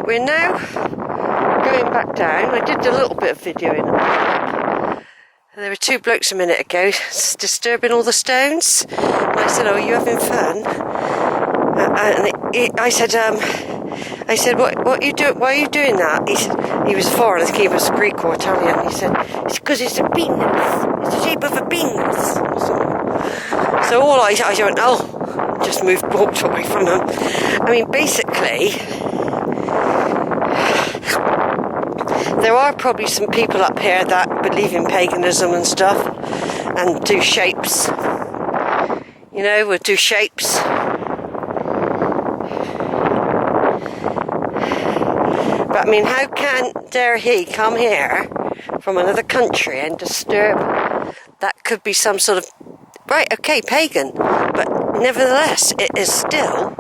Right, we're now going back down. I did a little bit of videoing. There were two blokes a minute ago disturbing all the stones. And I said, "Oh, are you having fun?" I said, "What you do? Why are you doing that?" He said, he was foreign, he was Greek or Italian. He said, "It's because it's a penis. It's the shape of a penis." So all I went, "Oh," just walked away from him. I mean, basically, there are probably some people up here that believe in paganism and stuff and do shapes. You know, would do shapes. But I mean, how dare he come here from another country and disturb? That could be some sort of, right, okay, pagan, but nevertheless, it is still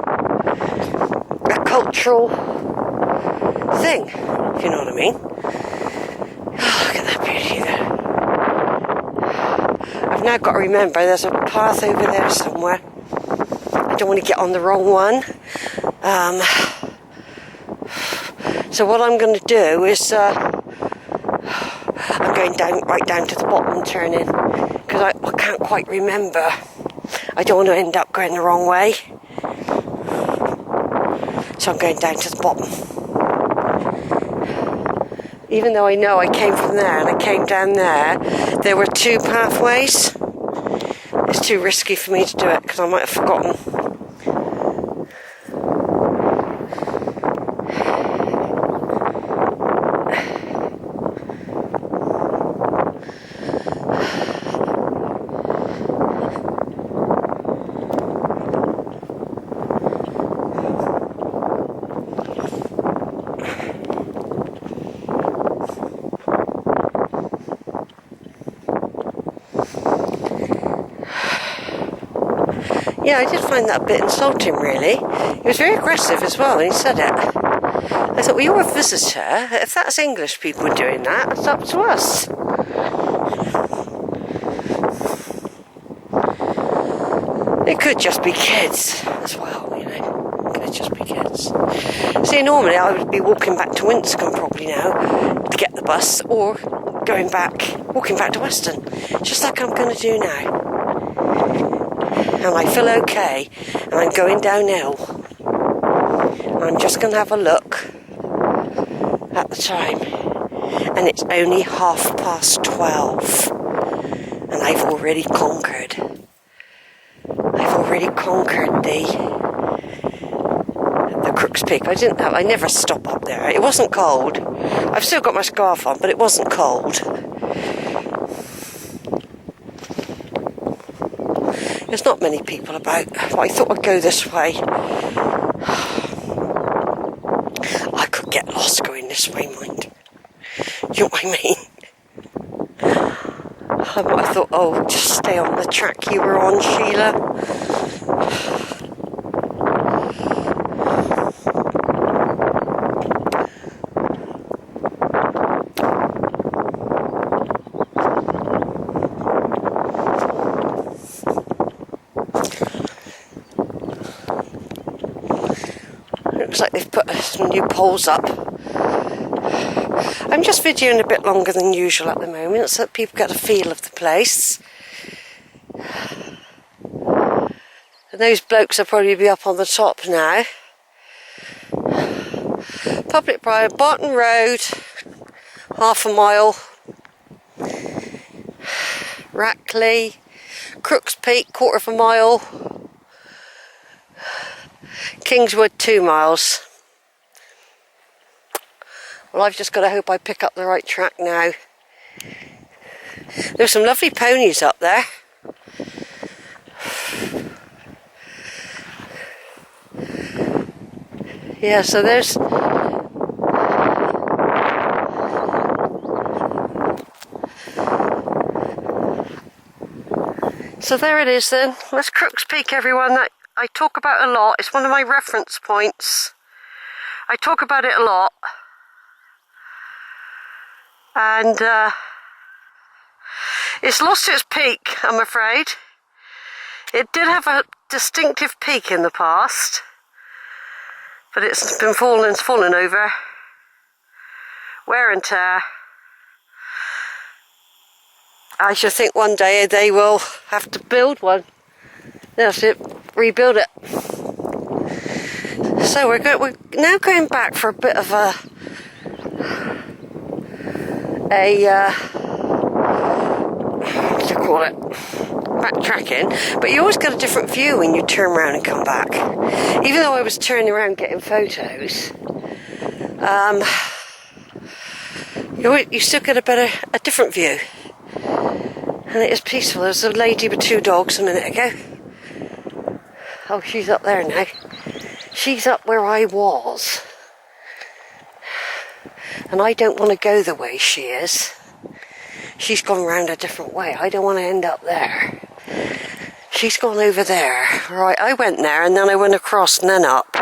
a cultural thing, if you know what I mean. Oh, look at that beauty there. I've now got to remember there's a path over there somewhere. I don't want to get on the wrong one. So what I'm going to do is I'm going right down to the bottom and turning, because I can't quite remember. I don't want to end up going the wrong way. So I'm going down to the bottom. Even though I know I came from there and I came down there were two pathways. It's too risky for me to do it because I might have forgotten. Yeah, I did find that a bit insulting, really. He was very aggressive as well when he said it. I thought, well, you're a visitor. If that's English people doing that, it's up to us. It could just be kids as well, you know. It could just be kids. See, normally I would be walking back to Winscombe probably now to get the bus, or walking back to Weston, just like I'm going to do now. And I feel okay, and I'm going downhill. And I'm just going to have a look at the time, and it's only 12:30, and I've already conquered. I've already conquered the Crook's Peak. I never stop up there. It wasn't cold. I've still got my scarf on, but it wasn't cold. There's not many people about, but I thought I'd go this way. I could get lost going this way, mind. Do you know what I mean? I thought, oh, just stay on the track you were on, Sheila. Looks like they've put some new poles up. I'm just videoing a bit longer than usual at the moment so that people get a feel of the place. And those blokes will probably be up on the top now. Public Drive, Barton Road, half a mile. Rackley, Crook's Peak, quarter of a mile. Kingswood, 2 miles. Well, I've just got to hope I pick up the right track now. There's some lovely ponies up there. Yeah, so there's... So there it is then. That's Crook's Peak, everyone. That I talk about a lot. It's one of my reference points. I talk about it a lot. And it's lost its peak, I'm afraid. It did have a distinctive peak in the past. But it's been falling over. Wear and tear. I should think one day they will have to build one. They'll have to rebuild it. So we're now going back for a bit of what do you call it? Backtracking. But you always get a different view when you turn around and come back. Even though I was turning around getting photos, you still get a different view. And it is peaceful. There was a lady with 2 dogs a minute ago. Oh, she's up there now. She's up where I was. And I don't want to go the way she is. She's gone round a different way. I don't want to end up there. She's gone over there. Right, I went there and then I went across and then up.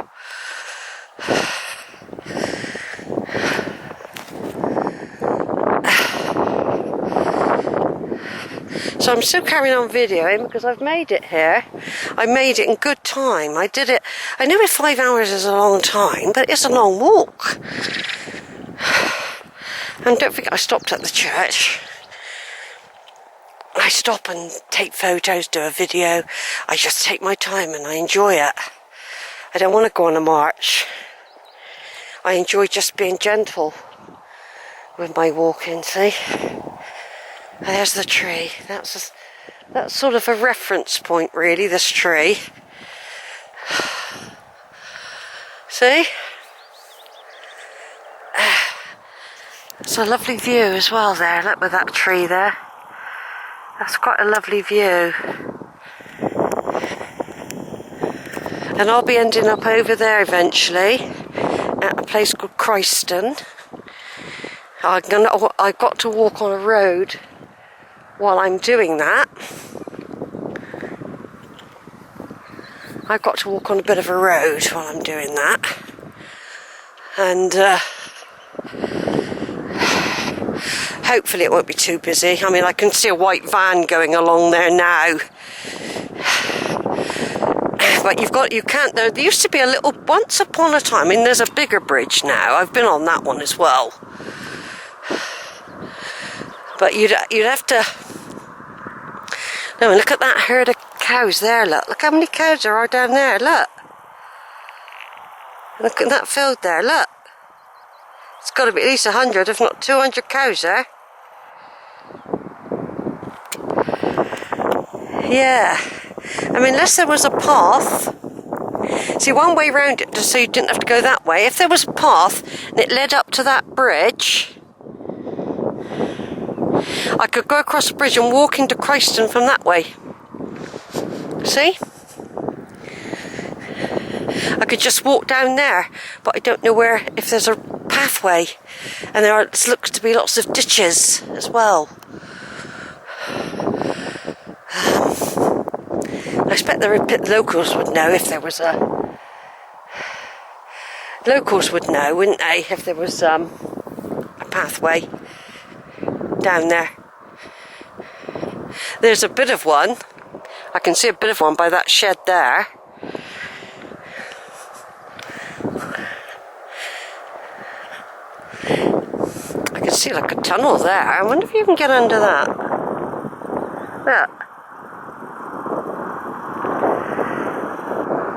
So I'm still carrying on videoing because I've made it here. I made it in good time. I did it. I know 5 hours is a long time, but it's a long walk. And don't forget I stopped at the church. I stop and take photos, do a video. I just take my time and I enjoy it. I don't want to go on a march. I enjoy just being gentle with my walking, see? There's the tree. That's sort of a reference point, really, this tree. See? It's a lovely view as well there. Look with that tree there. That's quite a lovely view. And I'll be ending up over there eventually at a place called Croyston. I've got to walk on a road while I'm doing that. I've got to walk on a bit of a road while I'm doing that. And hopefully it won't be too busy. I mean, I can see a white van going along there now. But there used to be a little, once upon a time, I mean, there's a bigger bridge now. I've been on that one as well. But you'd have to, no, look at that herd of cows there, look how many cows there are down there, look at that field there, look. It's got to be at least 100, if not 200 cows there. Yeah, I mean, unless there was a path. See, one way round it, just so you didn't have to go that way. If there was a path and it led up to that bridge, I could go across the bridge and walk into Croyston from that way. See? I could just walk down there, but I don't know if there's a pathway. And there looks to be lots of ditches as well. I expect the locals would know if there was a... Locals would know, wouldn't they, if there was a pathway down there. There's a bit of one. I can see a bit of one by that shed there. I can see like a tunnel there. I wonder if you can get under that. Look.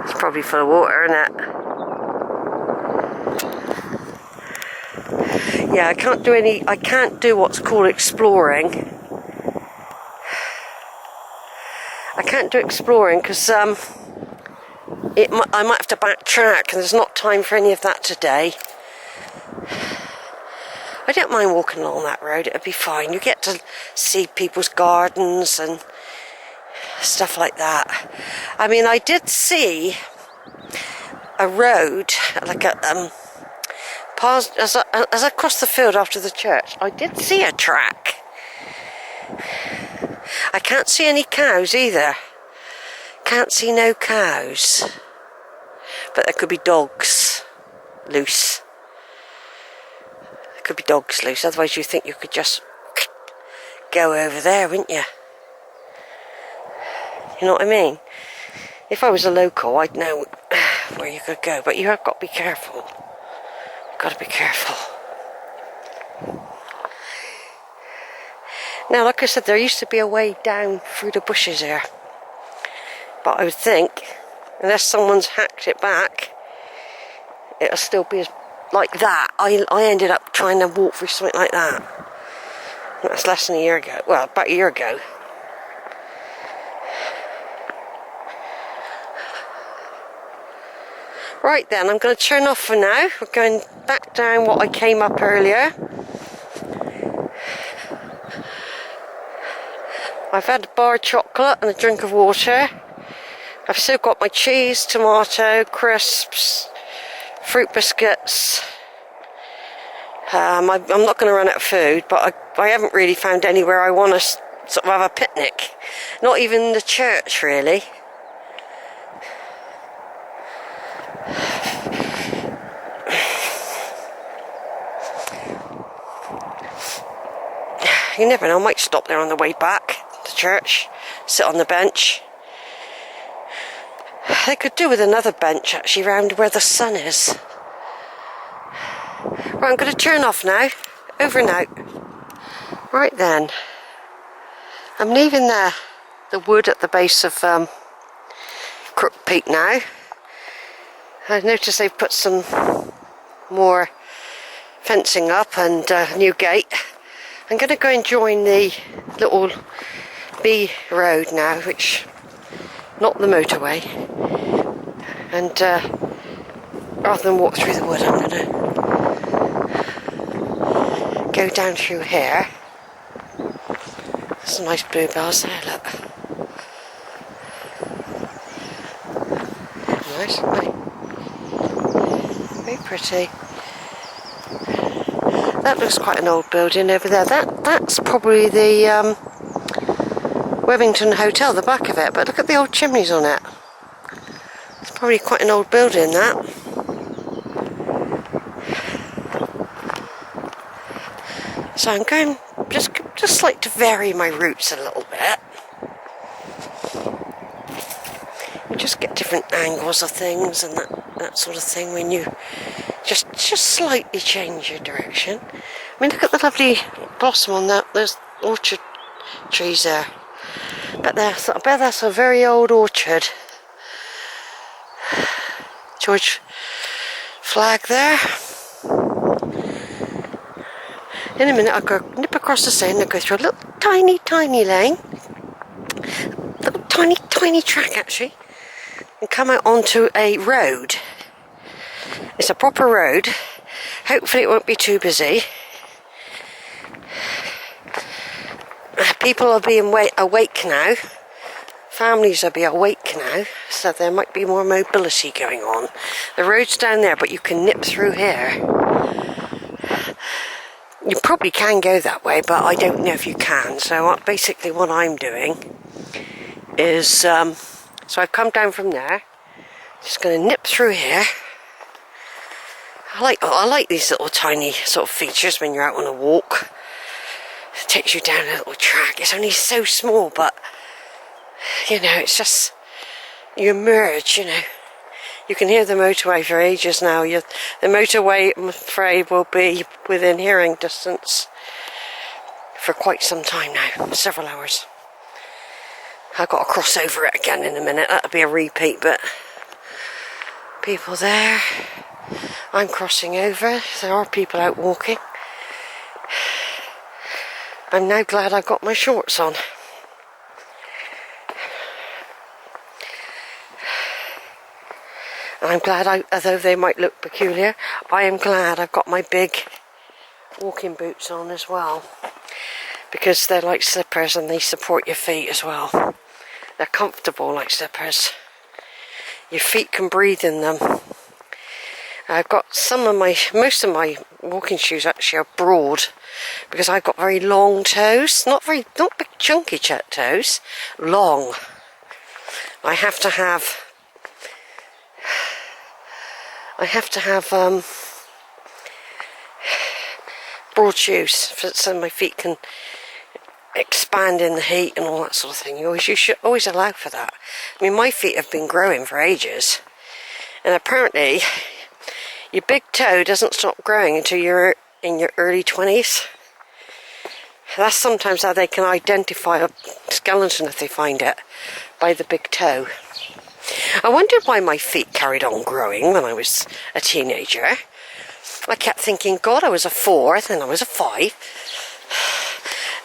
It's probably full of water, isn't it? Yeah, I can't do what's called exploring. I can't do exploring because I might have to backtrack and there's not time for any of that today. I don't mind walking along that road, it'll be fine. You get to see people's gardens and stuff like that. I mean, I did see a road, like a as I crossed the field after the church, I did see a track. I can't see any cows either. Can't see no cows. But there could be dogs loose. There could be dogs loose, otherwise you think you could just go over there, wouldn't you? You know what I mean? If I was a local, I'd know where you could go, but you have got to be careful. You've got to be careful. Now, like I said, there used to be a way down through the bushes here. But I would think, unless someone's hacked it back, it'll still be like that. I ended up trying to walk through something like that. That's less than a year ago. Well, about a year ago. Right then, I'm going to turn off for now. We're going back down what I came up earlier. I've had a bar of chocolate and a drink of water. I've still got my cheese, tomato, crisps, fruit biscuits. I'm not going to run out of food, but I haven't really found anywhere I want to sort of have a picnic. Not even the church, really. You never know, I might stop there on the way back to church, sit on the bench. They could do with another bench actually round where the sun is. Right, I'm going to turn off now. Over and out. Right then. I'm leaving the wood at the base of Crook Peak now. I've noticed they've put some more fencing up and a new gate. I'm going to go and join the little B road now, which not the motorway, and rather than walk through the wood, I'm going to go down through here. There's some nice bluebells there, look. Nice, isn't it? Very pretty. That looks quite an old building over there. That's probably the Wellington Hotel, the back of it, but look at the old chimneys on it. It's probably quite an old building, that. So I'm going, just like to vary my routes a little bit. You just get different angles of things and that sort of thing when you just slightly change your direction. I mean, look at the lovely blossom on those orchard trees there. I bet that's a very old orchard. George flag there. In a minute I'll go nip across the Seine and go through a little tiny lane. Little tiny track actually. And come out onto a road. It's a proper road. Hopefully it won't be too busy. People are being awake now. Families will be awake now, so there might be more mobility going on. The road's down there, but you can nip through here. You probably can go that way, but I don't know if you can. So basically what I'm doing is, so I've come down from there. Just going to nip through here. I like these little tiny sort of features when you're out on a walk. It takes you down a little track. It's only so small, but you know, it's just, you emerge, you know. You can hear the motorway for ages now. The motorway, I'm afraid, will be within hearing distance for quite some time now, several hours. I've got to cross over it again in a minute. That'll be a repeat, but people there. I'm crossing over. There are people out walking. I'm now glad I've got my shorts on. And I'm glad, although they might look peculiar, I am glad I've got my big walking boots on as well. Because they're like slippers and they support your feet as well. They're comfortable like slippers. Your feet can breathe in them. I've got most of my walking shoes actually are broad because I've got very long toes, not big chunky toes, long. I have to have broad shoes so my feet can expand in the heat and all that sort of thing. You should always allow for that. I mean, my feet have been growing for ages, and apparently your big toe doesn't stop growing until you're in your early 20s. That's sometimes how they can identify a skeleton if they find it, by the big toe. I wondered why my feet carried on growing when I was a teenager. I kept thinking, God, I was a 4, then I was a 5,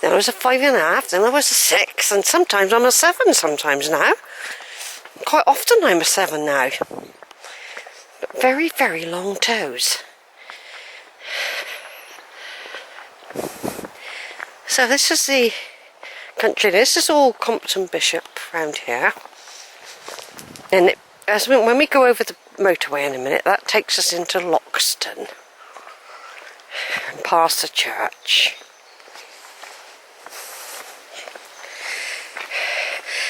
then I was a 5.5, then I was a 6, and sometimes I'm a 7 sometimes now. Quite often I'm a 7 now. But very, very long toes. So this is the country. This is all Compton Bishop around here. And when we go over the motorway in a minute, that takes us into Loxton and past the church.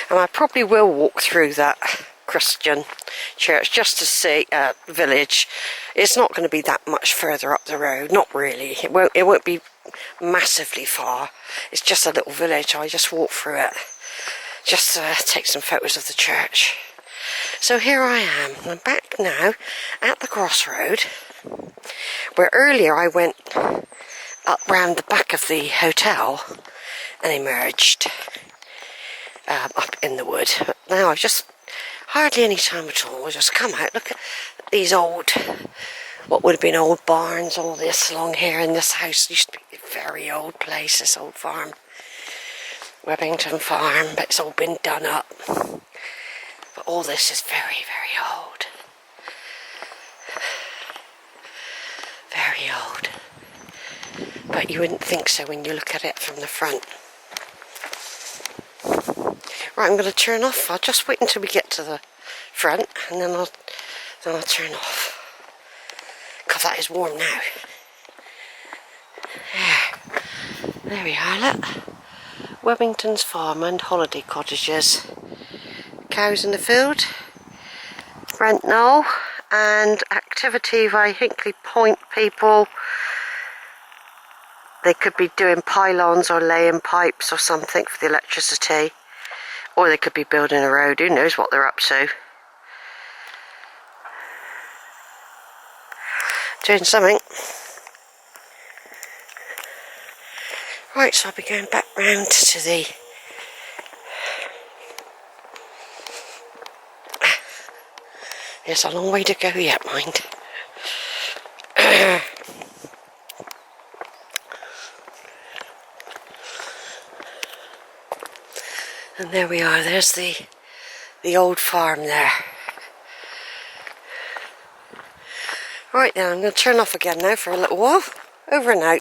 And I probably will walk through that Christian church just to see village. It's not going to be that much further up the road, not really. It won't be massively far. It's just a little village. I just walk through it, just to take some photos of the church. So here I am. I'm back now at the crossroad, where earlier I went up round the back of the hotel and emerged up in the wood. But now I've just hardly any time at all. I'll just come out. Look at these old, what would have been old barns, all this along here. In this house used to be a very old place, this old farm, Webbington Farm, but it's all been done up. But all this is very, very old. Very old. But you wouldn't think so when you look at it from the front. Right, I'm going to turn off. I'll just wait until we get to the front, and then I'll turn off. God, that is warm now. There we are, look. Webbington's Farm and Holiday Cottages. Cows in the field. Brent Knoll. And activity by Hinkley Point people. They could be doing pylons or laying pipes or something for the electricity. Or they could be building a road. Who knows what they're up to. Doing something. Right, so I'll be going back round to the there's a long way to go yet, mind. And there we are, there's the old farm there. Right then, I'm going to turn off again now for a little while. Over and out.